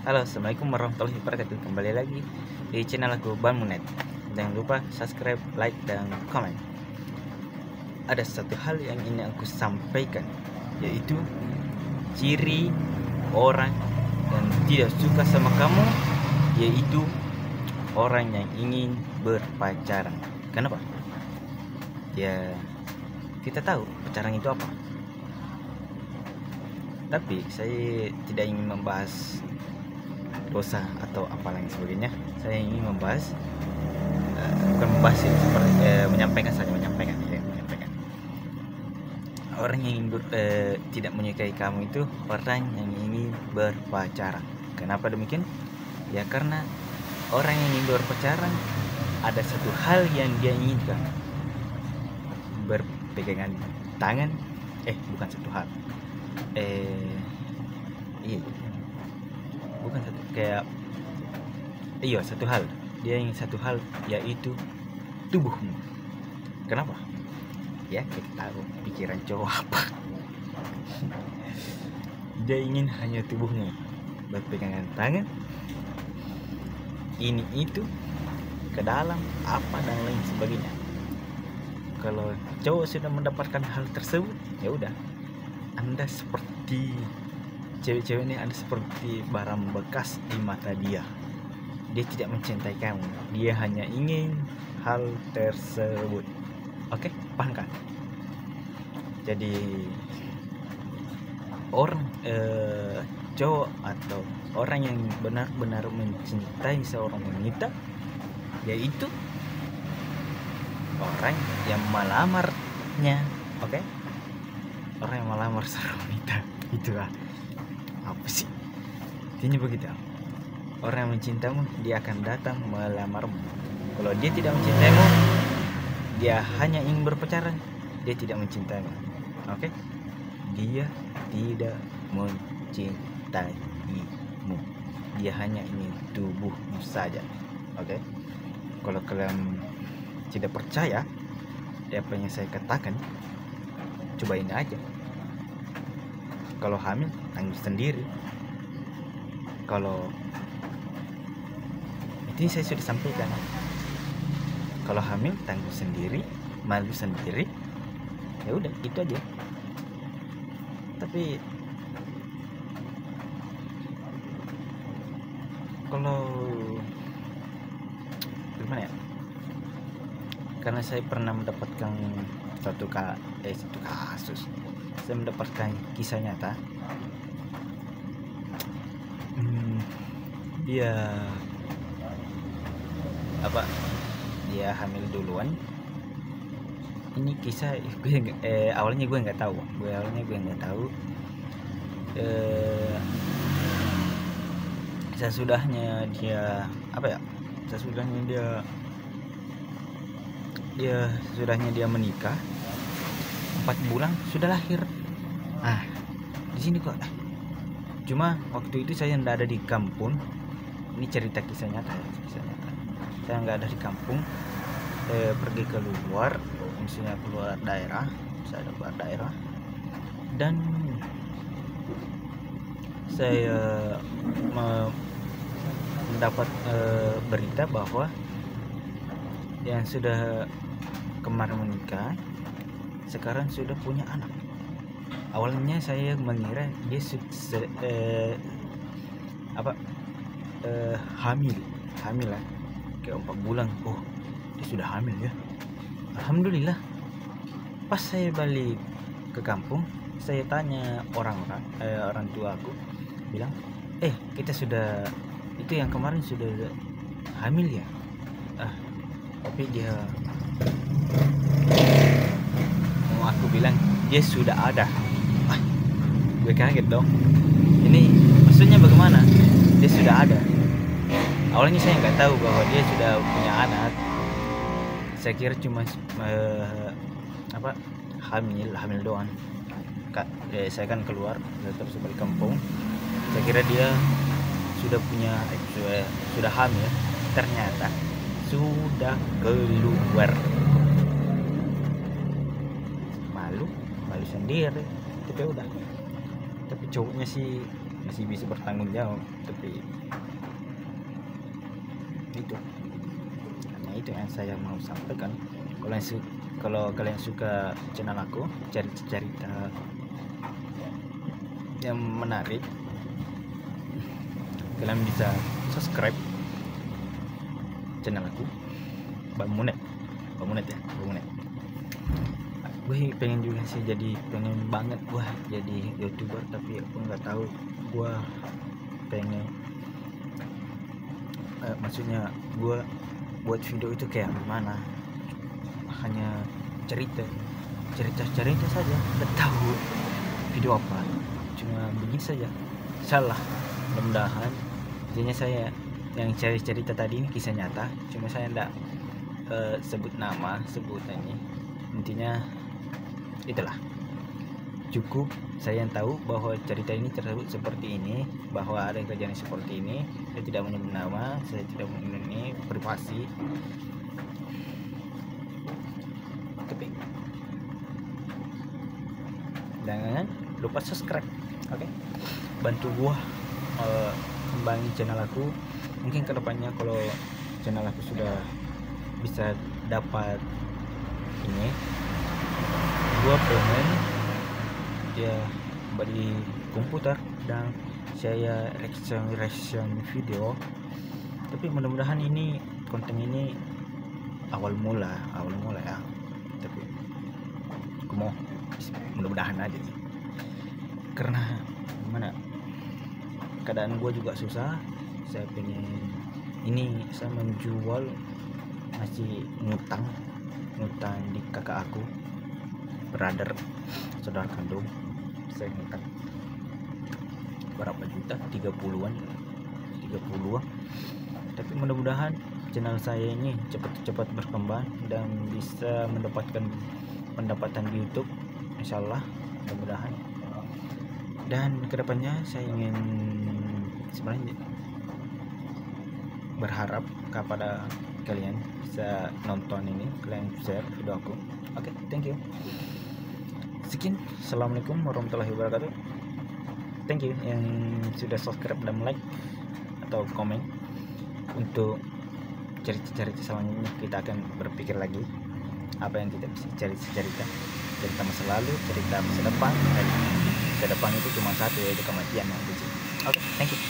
Halo, assalamualaikum warahmatullahi wabarakatuh. Kembali lagi di channel aku Banmunet. Jangan lupa subscribe, like, dan komen. Ada satu hal yang ingin aku sampaikan, yaitu ciri orang yang tidak suka sama kamu, yaitu orang yang ingin berpacaran. Kenapa? Ya, kita tahu pacaran itu apa. Tapi saya tidak ingin membahas dosa atau apa lain sebagainya. Saya ingin membahas bukan membahas ini, seperti menyampaikan orang yang ingin tidak menyukai kamu itu orang yang ingin berpacaran. Kenapa demikian? Ya karena orang yang ingin berpacaran ada satu hal yang dia inginkan, berpegangan tangan. Bukan satu hal, iya, bukan satu, kayak satu hal. Dia ingin satu hal, yaitu tubuhmu. Kenapa? Ya kita tahu pikiran cowok apa. Dia ingin hanya tubuhmu, berpegangan tangan, ini itu ke dalam apa dan lain sebagainya. Kalau cowok sudah mendapatkan hal tersebut, ya udah, Anda seperti cewek-cewek ini, Anda seperti barang bekas di mata dia. Dia tidak mencintai kamu, dia hanya ingin hal tersebut. Oke, paham kan? Jadi orang cowok atau orang yang benar-benar mencintai seorang wanita, yaitu orang yang melamarnya. Oke, orang yang melamar seorang wanita, itulah apa sih intinya begitu. Orang yang mencintaimu, dia akan datang melamarmu. Kalau dia tidak mencintaimu, dia hanya ingin berpacaran, dia tidak mencintaimu. Oke, dia tidak mencintaimu, dia hanya ingin tubuhmu saja. Oke, kalau kalian tidak percaya apa yang saya katakan, cobain aja. Kalau hamil, tanggung sendiri. Kalau itu saya sudah sampaikan, kalau hamil tanggung sendiri, malu sendiri, ya udah itu aja. Tapi kalau gimana ya, karena saya pernah mendapatkan satu kasus, saya mendapatkan kisah nyata. Dia hamil duluan. Ini kisah awalnya gue nggak tahu. Sesudahnya dia menikah 4 bulan sudah lahir. Di sini kok. Cuma waktu itu saya nggak ada di kampung. Ini cerita kisah nyata. Saya nggak ada di kampung. Saya pergi keluar, misalnya keluar daerah. Dan saya mendapat berita bahwa yang sudah kemarin menikah sekarang sudah punya anak. Awalnya saya mengira dia hamil lah, kayak 4 bulan. Dia sudah hamil ya, alhamdulillah. Pas saya balik ke kampung, saya tanya orang tua aku, bilang kita sudah, itu yang kemarin sudah hamil ya. Tapi dia aku bilang dia sudah ada. Gue kaget dong, ini maksudnya bagaimana dia sudah ada? Awalnya saya nggak tahu bahwa dia sudah punya anak. Saya kira cuma hamil doang. Saya kan keluar, terus balik kampung, saya kira dia sudah punya sudah hamil. Ternyata sudah keluar. Malu sendiri. Tapi udah, tapi cowoknya sih masih bisa bertanggung jawab. Tapi itu hanya itu yang saya mau sampaikan. Kalau kalian suka channel aku cerita yang menarik, kalian bisa subscribe channel aku Bang Munet ya, Bang Munet. Gue pengen juga sih, pengen banget gua jadi YouTuber, tapi aku nggak tahu gua pengen maksudnya gua buat video itu kayak gimana. Hanya cerita saja, nggak tahu video apa, cuma begini saja. Salah, mudah-mudahan. Intinya saya yang cerita tadi ini kisah nyata, cuma saya enggak sebut nama, ini. Intinya itulah, cukup saya yang tahu bahwa cerita ini tersebut seperti ini, bahwa ada kejadian seperti ini. Saya tidak menyebut nama, saya tidak menyebut ini privasi. Tapi jangan lupa subscribe, oke? Bantu gua kembangin channel aku. Mungkin kedepannya kalau channel aku sudah bisa dapat ini, gua pengen dia beli komputer dan saya reaction video. Tapi mudah-mudahan ini konten ini awal mula ya. Tapi aku mau mudah-mudahan aja sih, karena gimana, keadaan gue juga susah. Saya pengen ini, saya menjual, masih ngutang di kakak aku, brother, saudara kandung. Saya ngutang berapa juta, 30-an. Tapi mudah-mudahan channel saya ini cepat berkembang dan bisa mendapatkan pendapatan di YouTube, insyaallah, mudah-mudahan. Dan kedepannya saya ingin sebenarnya berharap kepada kalian bisa nonton ini, kalian share video aku. Oke, thank you. Sekian, assalamualaikum warahmatullahi wabarakatuh. Thank you yang sudah subscribe dan like atau komen. Untuk cerita selanjutnya kita akan berpikir lagi apa yang kita bisa cerita masa lalu, cerita masa depan. Masa depan itu cuma satu, yaitu kematian yang benci. Oke, thank you.